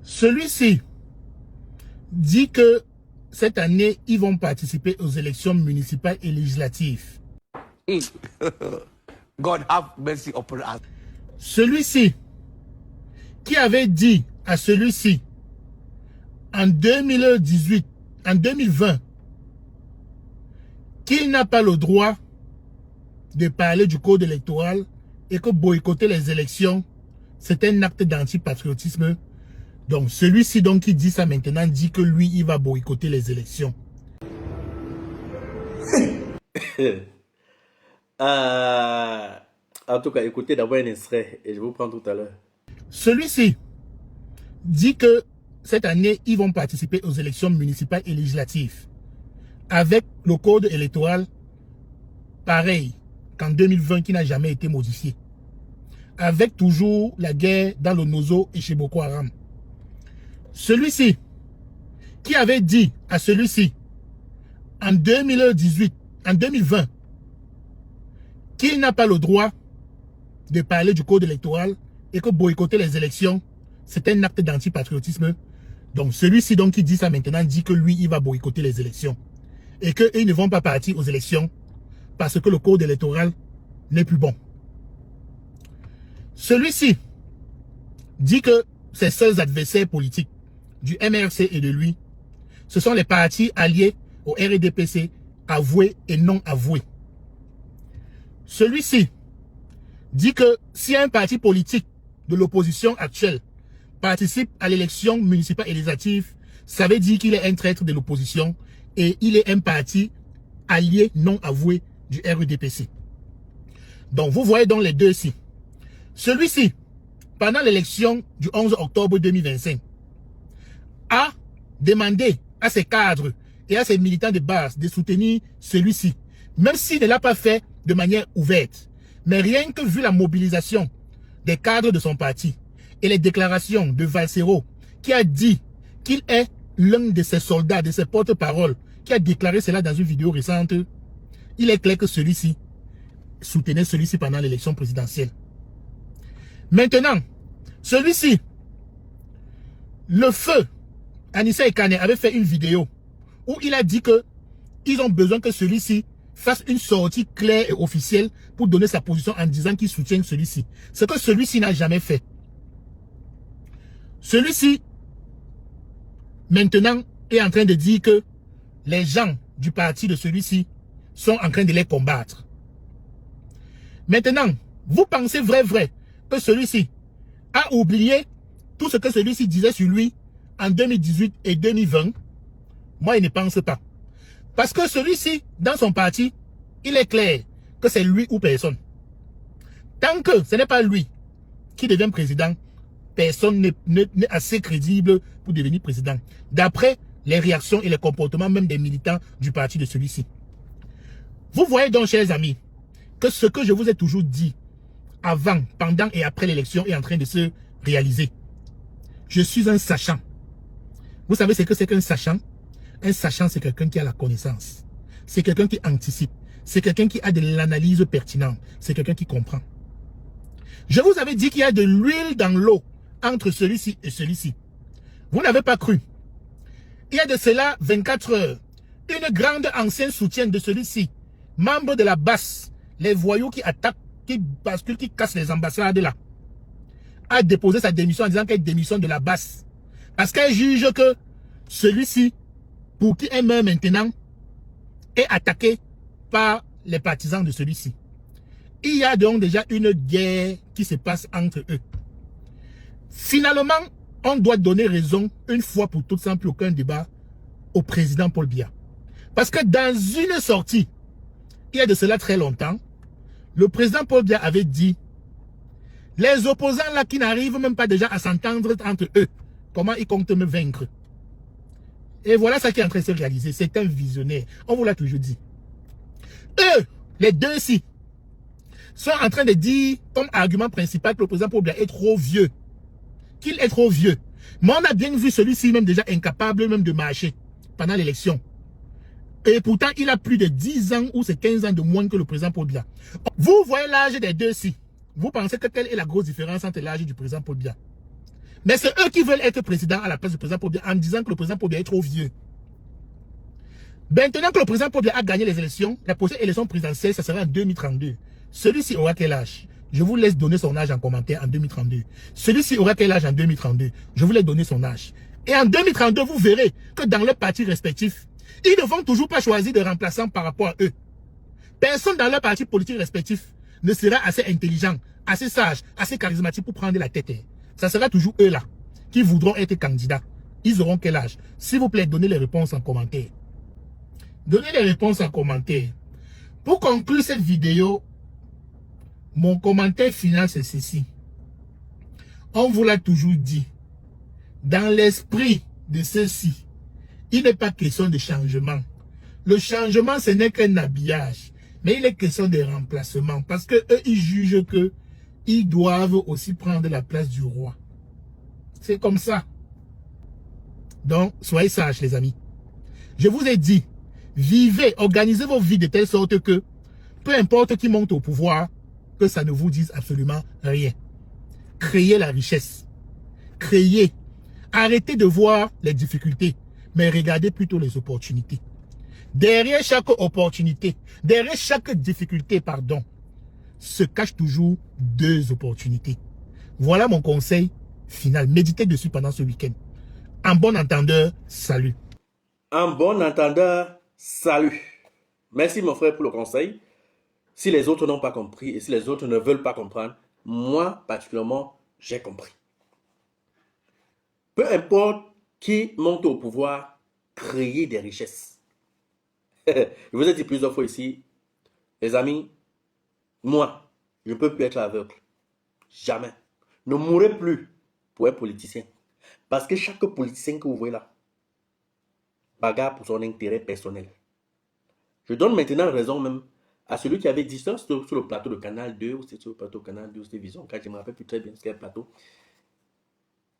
Celui-ci dit que cette année, ils vont participer aux élections municipales et législatives. God have mercy upon us. Celui-ci qui avait dit à celui-ci en 2018, en 2020, qu'il n'a pas le droit de parler du code électoral et que boycotter les élections, c'est un acte d'antipatriotisme. Donc celui-ci donc qui dit ça maintenant dit que lui, il va boycotter les élections. En tout cas, écoutez d'abord un extrait et je vous prends tout à l'heure. Celui-ci dit que cette année, ils vont participer aux élections municipales et législatives avec le code électoral pareil qu'en 2020 qui n'a jamais été modifié. Avec toujours la guerre dans le Nozo et chez Boko Haram. Celui-ci qui avait dit à celui-ci en 2018, en 2020, qu'il n'a pas le droit de parler du code électoral et que boycotter les élections, c'est un acte d'antipatriotisme. Donc celui-ci donc qui dit ça maintenant dit que lui, il va boycotter les élections. Et qu'ils ne vont pas partir aux élections parce que le code électoral n'est plus bon. Celui-ci dit que ses seuls adversaires politiques du MRC et de lui, ce sont les partis alliés au RDPC, avoués et non avoués. Celui-ci dit que si un parti politique de l'opposition actuelle participe à l'élection municipale et législative, ça veut dire qu'il est un traître de l'opposition et il est un parti allié non avoué du RDPC. Donc vous voyez donc les deux ici. Celui-ci, pendant l'élection du 11 octobre 2025, a demandé à ses cadres et à ses militants de base de soutenir celui-ci, même s'il ne l'a pas fait de manière ouverte. Mais rien que vu la mobilisation des cadres de son parti et les déclarations de Valsero, qui a dit qu'il est l'un de ses soldats, de ses porte-paroles, qui a déclaré cela dans une vidéo récente, il est clair que celui-ci soutenait celui-ci pendant l'élection présidentielle. Maintenant, celui-ci, le feu, Anissa Ekane avait fait une vidéo où il a dit que ils ont besoin que celui-ci fasse une sortie claire et officielle pour donner sa position en disant qu'il soutient celui-ci. Ce que celui-ci n'a jamais fait. Celui-ci, maintenant, est en train de dire que les gens du parti de celui-ci sont en train de les combattre. Maintenant, vous pensez vrai que celui-ci a oublié tout ce que celui-ci disait sur lui en 2018 et 2020? Moi, je ne pense pas. Parce que celui-ci, dans son parti, il est clair que c'est lui ou personne. Tant que ce n'est pas lui qui devient président, personne n'est assez crédible pour devenir président. D'après les réactions et les comportements même des militants du parti de celui-ci. Vous voyez donc, chers amis, que ce que je vous ai toujours dit avant, pendant et après l'élection est en train de se réaliser. Je suis un sachant. Vous savez ce que c'est qu'un sachant? Un sachant, c'est quelqu'un qui a la connaissance. C'est quelqu'un qui anticipe. C'est quelqu'un qui a de l'analyse pertinente. C'est quelqu'un qui comprend. Je vous avais dit qu'il y a de l'huile dans l'eau entre celui-ci et celui-ci. Vous n'avez pas cru. Il y a de cela 24 heures. Une grande ancienne soutienne de celui-ci, membre de la BAS, les voyous qui attaquent, qui basculent, qui cassent les ambassades là, a déposé sa démission en disant qu'elle démissionne de la BAS. Parce qu'elle juge que celui-ci, pour qui elle meurt maintenant, est attaqué par les partisans de celui-ci. Il y a donc déjà une guerre qui se passe entre eux. Finalement, on doit donner raison, une fois pour toutes, sans plus aucun débat, au président Paul Biya. Parce que dans une sortie, il y a de cela très longtemps, le président Paul Biya avait dit, les opposants là qui n'arrivent même pas déjà à s'entendre entre eux, comment ils comptent me vaincre? Et voilà ça qui est en train de se réaliser. C'est un visionnaire. On vous l'a toujours dit. Eux, les deux ici, sont en train de dire comme argument principal que le président Paul Biya est trop vieux. Qu'il est trop vieux. Mais on a bien vu celui-ci même déjà incapable même de marcher pendant l'élection. Et pourtant, il a plus de 10 ans ou c'est 15 ans de moins que le président Paul Biya. Vous voyez l'âge des deux ici. Vous pensez que quelle est la grosse différence entre l'âge du président Paul Biya? Mais c'est eux qui veulent être président à la place du président Paul Biya en disant que le président Paul Biya est trop vieux. Maintenant que le président Paul Biya a gagné les élections, la prochaine élection présidentielle, ça sera en 2032. Celui-ci aura quel âge? Je vous laisse donner son âge en commentaire en 2032. Celui-ci aura quel âge en 2032? Je vous laisse donner son âge. Et en 2032, vous verrez que dans leurs partis respectifs, ils ne vont toujours pas choisir de remplaçants par rapport à eux. Personne dans leur parti politique respectif ne sera assez intelligent, assez sage, assez charismatique pour prendre la tête. Ça sera toujours eux là qui voudront être candidats. Ils auront quel âge? S'il vous plaît, donnez les réponses en commentaire. Donnez les réponses en commentaire. Pour conclure cette vidéo, mon commentaire final c'est ceci. On vous l'a toujours dit. Dans l'esprit de ceux-ci, il n'est pas question de changement. Le changement, ce n'est qu'un habillage. Mais il est question de remplacement. Parce que eux, ils jugent que ils doivent aussi prendre la place du roi. C'est comme ça. Donc, soyez sages, les amis. Je vous ai dit, vivez, organisez vos vies de telle sorte que, peu importe qui monte au pouvoir, que ça ne vous dise absolument rien. Créez la richesse. Créez. Arrêtez de voir les difficultés, mais regardez plutôt les opportunités. Derrière chaque opportunité, derrière chaque difficulté, pardon, se cachent toujours deux opportunités. Voilà mon conseil final. Méditez dessus pendant ce week-end. En bon entendeur, salut. En bon entendeur, salut. Merci mon frère pour le conseil. Si les autres n'ont pas compris et si les autres ne veulent pas comprendre, moi particulièrement, j'ai compris. Peu importe qui monte au pouvoir, créer des richesses. Je vous ai dit plusieurs fois ici, les amis, moi, je ne peux plus être aveugle. Jamais. Ne mourrez plus pour être politicien. Parce que chaque politicien que vous voyez là, bagarre pour son intérêt personnel. Je donne maintenant raison même à celui qui avait dit ça sur le plateau de Canal 2, ou c'était sur le plateau de Canal 2, c'était Vision, quand je ne me rappelle plus très bien ce qu'est le plateau.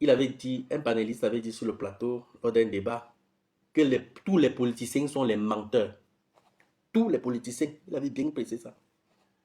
Il avait dit, un panéliste avait dit sur le plateau, lors d'un débat, que tous les politiciens sont les menteurs. Tous les politiciens, il avait bien précisé ça.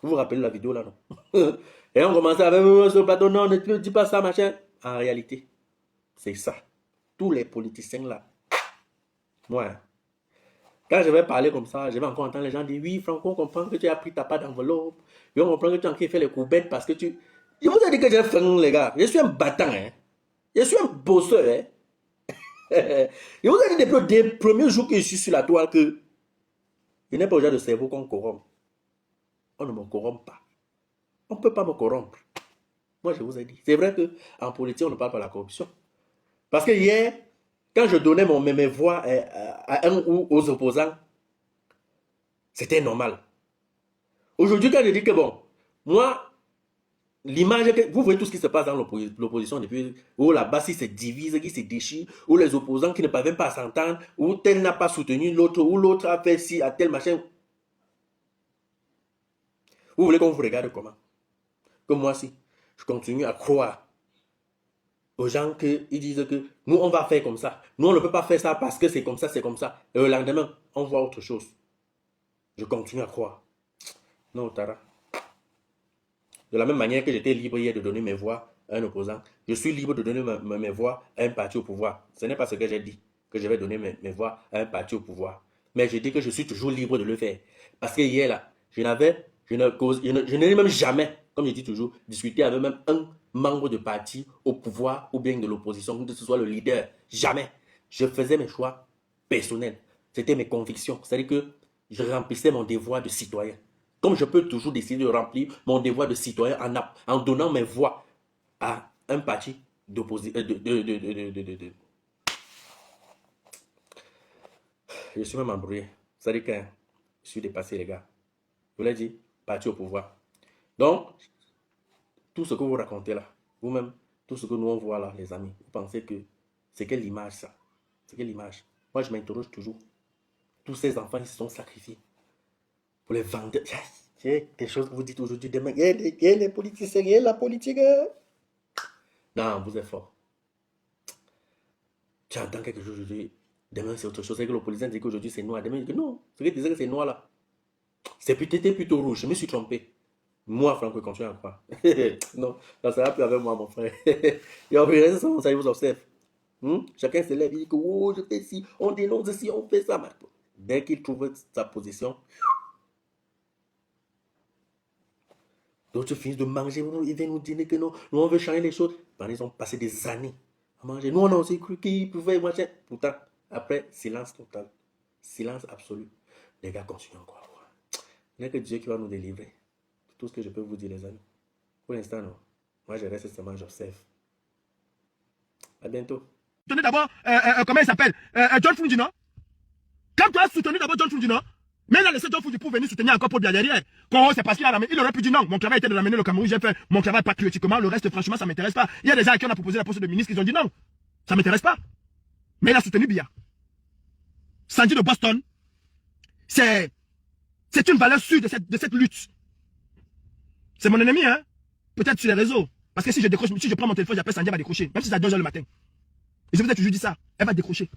Vous vous rappelez la vidéo là, non? Et on commençait avec sur le plateau, non, ne dis pas ça, machin. En réalité, c'est ça. Tous les politiciens là. Moi, quand je vais parler comme ça, je vais encore entendre les gens dire, oui, Franco, on comprend que tu as pris ta part d'enveloppe. Oui, on comprend que tu as fait les coupettes parce que tu... Je vous ai dit que j'ai faim, les gars. Je suis un battant, hein. Je suis un bosseur, hein. Je vous ai dit depuis les premiers jours que je suis sur la toile que il n'est pas au genre de cerveau qu'on corrompt. On ne me corrompt pas. On ne peut pas me corrompre. Moi, je vous ai dit. C'est vrai qu'en politique, on ne parle pas de la corruption. Parce que hier, quand je donnais mes voix à un ou aux opposants, c'était normal. Aujourd'hui, quand je dis que bon, moi, l'image que vous voyez tout ce qui se passe dans l'opposition depuis où la base se divise, qui se déchire, où les opposants qui ne parviennent pas à s'entendre, où tel n'a pas soutenu l'autre, où l'autre a fait ci, à tel machin. Vous voulez qu'on vous regarde comment? Que moi si, je continue à croire aux gens qui disent que nous on va faire comme ça. Nous on ne peut pas faire ça parce que c'est comme ça, c'est comme ça. Et le lendemain, on voit autre chose. Je continue à croire. Non, Tara. De la même manière que j'étais libre hier de donner mes voix à un opposant, je suis libre de donner mes voix à un parti au pouvoir. Ce n'est pas ce que j'ai dit, que je vais donner mes voix à un parti au pouvoir. Mais je dis que je suis toujours libre de le faire. Parce que hier, là, je n'ai même jamais, comme je dis toujours, discuté avec même un membre de parti au pouvoir ou bien de l'opposition, que ce soit le leader. Jamais. Je faisais mes choix personnels. C'était mes convictions. C'est-à-dire que je remplissais mon devoir de citoyen. Comme je peux toujours décider de remplir mon devoir de citoyen en donnant mes voix à un parti d'opposition. Je suis même embrouillé. C'est-à-dire que je suis dépassé, les gars. Je vous l'ai dit, parti au pouvoir. Donc, tout ce que vous racontez là, vous-même, tout ce que nous on voit là, les amis, vous pensez que c'est quelle image ça? C'est quelle image? Moi, je m'interroge toujours. Tous ces enfants, ils se sont sacrifiés pour les vendre. C'est des choses que vous dites aujourd'hui, demain, les politiciens, la politique. Non, vous êtes fort. Tu entends quelque chose aujourd'hui, demain c'est autre chose. C'est que le politicien dit qu'aujourd'hui c'est noir, demain il dit que non, ce qu'il disait que c'est noir là. C'était plutôt rouge, je me suis trompé. Moi, Franck, continue à croire. Non, ça sera plus avec moi, mon frère. Il y a rien, ça vous observe. Chacun se lève, il dit que oh, je fais ci, on dénonce ici, on fait ça. Dès qu'il trouve sa position, d'autres finissent de manger, ils viennent nous dire que non, nous on veut changer les choses. Ils ont passé des années à manger. Nous on a aussi cru qu'ils pouvaient manger. Pourtant, après, silence total. Silence absolu. Les gars continuent encore à croire. Il n'y a que Dieu qui va nous délivrer. C'est tout ce que je peux vous dire, les amis. Pour l'instant, non. Moi, je reste seulement, j'observe. À bientôt. Soutenez d'abord, comment il s'appelle John Fungi, non? Quand tu as soutenu d'abord John Fungi, non? Mais il a laissé John Fungi pour venir soutenir encore Paul Biya derrière. Quand c'est parce qu'il a ramené, il aurait pu dire non. Mon travail était de ramener le Cameroun, j'ai fait mon travail patriotiquement. Le reste, franchement, ça ne m'intéresse pas. Il y a des gens à qui on a proposé la poste de ministre, ils ont dit non. Ça ne m'intéresse pas. Mais il a soutenu Biya. Sandy de Boston, c'est une valeur sûre de cette lutte. C'est mon ennemi, hein? Peut-être sur les réseaux. Parce que si je prends mon téléphone, j'appelle Sandy, elle va décrocher. Même si c'est à 2h le matin. Et je vous ai toujours dit ça. Elle va décrocher.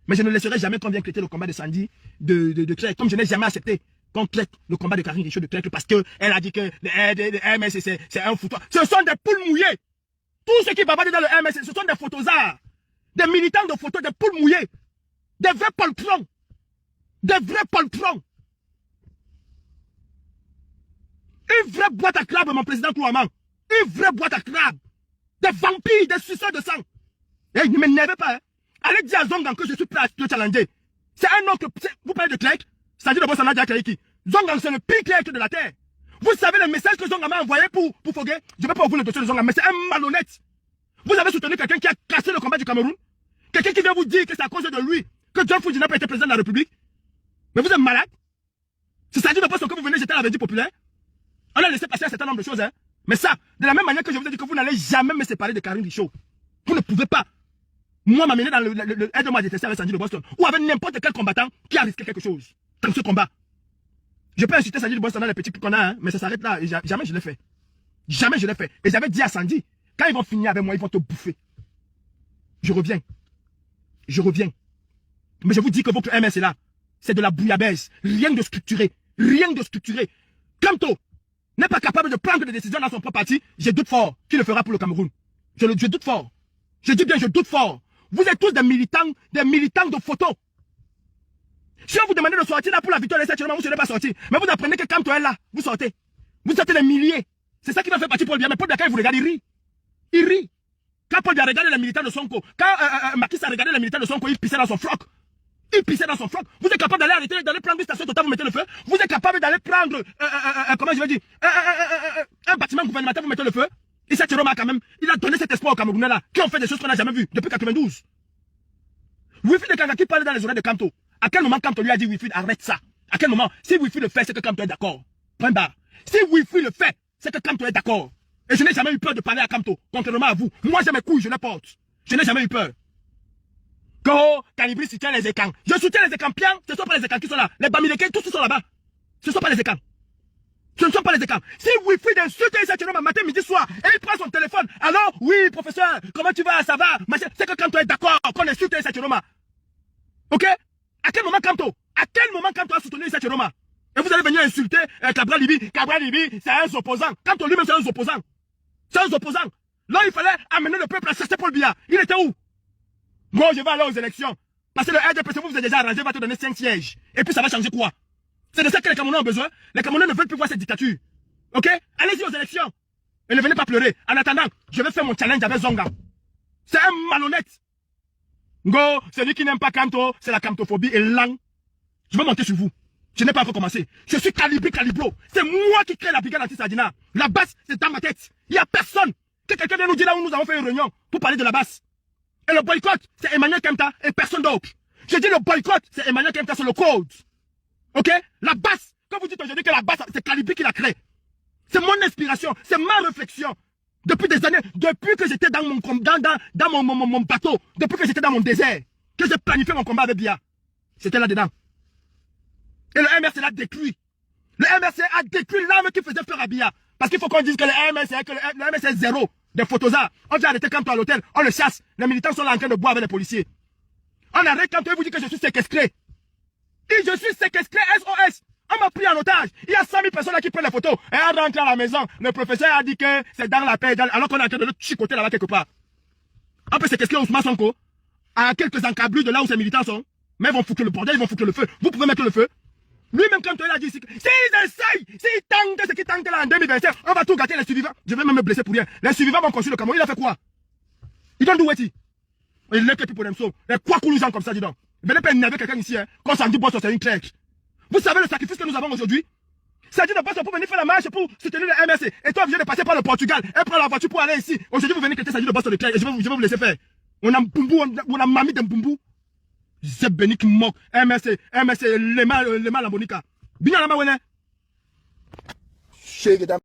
Mais je ne laisserai jamais qu'on vienne traiter le combat de Sandy de Clerc. Comme je n'ai jamais accepté qu'on traite le combat de Karine Richaud de Clerc parce qu'elle a dit que le MS c'est un foutoir. Ce sont des poules mouillées. Tous ceux qui bavardent dans le MS, ce sont des photosards. Des militants de photos, des poules mouillées. Des vrais poltrons. Des vrais poltrons. Une vraie boîte à crabe, mon président Kouaman. Une vraie boîte à crabe. Des vampires, des suceurs de sang. Et ne m'énervez pas, hein. Allez dire à Zongan que je suis prêt à le challenger. C'est un autre. Vous parlez de Clerc, c'est-à-dire de Bossana Diakreiki. Zongan, c'est le pire Clerc de la terre. Vous savez le message que Zongan m'a envoyé pour Fogué. Je ne vais pas vous le dossier de Zongan, mais c'est un malhonnête. Vous avez soutenu quelqu'un qui a cassé le combat du Cameroun. Quelqu'un qui vient vous dire que c'est à cause de lui que John Fungi n'a pas été président de la République. Mais vous êtes malade. C'est-à-dire de que vous venez jeter la verdure populaire. On a laissé passer un certain nombre de choses, hein. Mais ça, de la même manière que je vous ai dit que vous n'allez jamais me séparer de Karine Richaud. Vous ne pouvez pas. Moi, m'amener dans le aide-moi à détester avec Sandy de Boston. Ou avec n'importe quel combattant qui a risqué quelque chose. Dans ce combat. Je peux insulter Sandy de Boston dans les petits qu'on a, hein, mais ça s'arrête là. Et jamais je l'ai fait. Jamais je l'ai fait. Et j'avais dit à Sandy, quand ils vont finir avec moi, ils vont te bouffer. Je reviens. Je reviens. Mais je vous dis que votre MS est là. C'est de la bouillabaisse. Rien de structuré. Rien de structuré. Kamto n'est pas capable de prendre des décisions dans son propre parti. Je doute fort qu'il le fera pour le Cameroun. Je doute fort. Je dis bien, je doute fort. Vous êtes tous des militants de photos. Si on vous demandait de sortir là pour la victoire de cette vous ne serez pas sorti. Mais vous apprenez que Kamto est là, vous sortez. Vous sortez des milliers. C'est ça qui va faire partie Paul Biya. Mais Paul Biya, quand il vous regarde, il rit. Il rit. Quand Paul Biya regardait les militants de Sonko, quand Macky a regardé les militants de Sonko, il pissait dans son froc. Il pissait dans son froc. Vous êtes capable d'aller arrêter, d'aller prendre une station totale, vous mettez le feu. Vous êtes capable d'aller prendre, comment je vais dire, un bâtiment gouvernemental, vous mettez le feu. Et cette Roma, quand même, il a donné cet espoir aux Camerounais là, qui ont fait des choses qu'on n'a jamais vues depuis 92. Wilfried de Kanga qui parlait dans les oreilles de Kamto. À quel moment Kamto lui a dit Wilfried, arrête ça? À quel moment? Si Wilfried le fait, c'est que Kamto est d'accord. Point barre. Si Wilfried le fait, c'est que Kamto est d'accord. Et je n'ai jamais eu peur de parler à Kamto, contrairement à vous. Moi, j'ai mes couilles, je les porte. Je n'ai jamais eu peur. Go, Calibri soutient les écans. Je soutiens les écans bien, ce ne sont pas les écans qui sont là. Les Bamilekens, tous sont là-bas. Ce ne sont pas les écans. Ce ne sont pas les écans. Si Wilfried insulte un matin, midi, soir, et il prend son téléphone, alors, oui, professeur, comment tu vas, ça va, c'est que Kamto est d'accord qu'on insulte Roma. Ok? À quel moment Kamto a soutenu Roma? Et vous allez venir insulter Cabral Libi. Cabral Libi, c'est un opposant. Kamto lui-même, c'est un opposant. C'est un opposant. Là, il fallait amener le peuple à chercher Paul Biya. Il était où? Moi, je vais aller aux élections. Parce que le RDPC, vous êtes déjà arrangé, va te donner 5 sièges. Et puis ça va changer quoi? C'est de ça que les Camerounais ont besoin. Les Camerounais ne veulent plus voir cette dictature. Ok? Allez-y aux élections. Et ne venez pas pleurer. En attendant, je vais faire mon challenge avec Zonga. C'est un malhonnête. Go, celui qui n'aime pas Kamto, c'est la kamtophobie et l'ang. Je vais monter sur vous. Je n'ai pas encore commencé. Je suis Calibro. C'est moi qui crée la brigade anti-Sardina. La base, c'est dans ma tête. Il n'y a personne. Que quelqu'un vienne nous dire là où nous avons fait une réunion pour parler de la base. Et le boycott, c'est Emmanuel Kemta et personne d'autre. Je dis le boycott, c'est Emmanuel Kemta, c'est le code. Ok? La base, quand vous dites aujourd'hui que la base, c'est Calibri qui l'a créée. C'est mon inspiration, c'est ma réflexion. Depuis des années, depuis que j'étais dans mon bateau, depuis que j'étais dans mon désert, que j'ai planifié mon combat avec Biya. C'était là-dedans. Et le MRC l'a détruit. Le MRC a détruit l'arme qui faisait peur à Biya. Parce qu'il faut qu'on dise que le MRC est zéro. Des photosaures. On vient arrêter Kamto à l'hôtel, on le chasse. Les militants sont là en train de boire avec les policiers. On arrête Kamto et vous dit que je suis séquestré. Et je suis séquestré SOS. On m'a pris en otage. Il y a 100 000 personnes là qui prennent les photos. Et on rentre à la maison. Le professeur a dit que c'est dans la paix, alors qu'on est en train de le chicoter là-bas quelque part. Après, c'est qu'est-ce qu'il y a Ousmane Sonko? À quelques encablures de là où ces militants sont. Mais ils vont foutre le bordel, ils vont foutre le feu. Vous pouvez mettre le feu. Lui-même, quand il a dit ici, s'ils essayent, s'ils tentent ce qu'ils tentent là en 2027, on va tout gâter les survivants. Je vais même me blesser pour rien. Les survivants vont construire le Cameroun. Il a fait quoi? Il donne d'où est-il? Il n'est que pour them so. Les quoi que nous gens comme ça, dis donc. Venez pas énerver quelqu'un ici, hein. Quand ça dit boss, c'est une crèche. Vous savez le sacrifice que nous avons aujourd'hui? Ça dit de boss pour venir faire la marche pour soutenir le MSC. Et toi, obligé de passer par le Portugal et prendre la voiture pour aller ici. Aujourd'hui, vous venez quitter ça dit de boss de crèche et je vais vous laisser faire. On a Mboumbo, on a mamie de Mboumbo. C'est béni qui moque. MSC, les mal en bonica. Bien la main,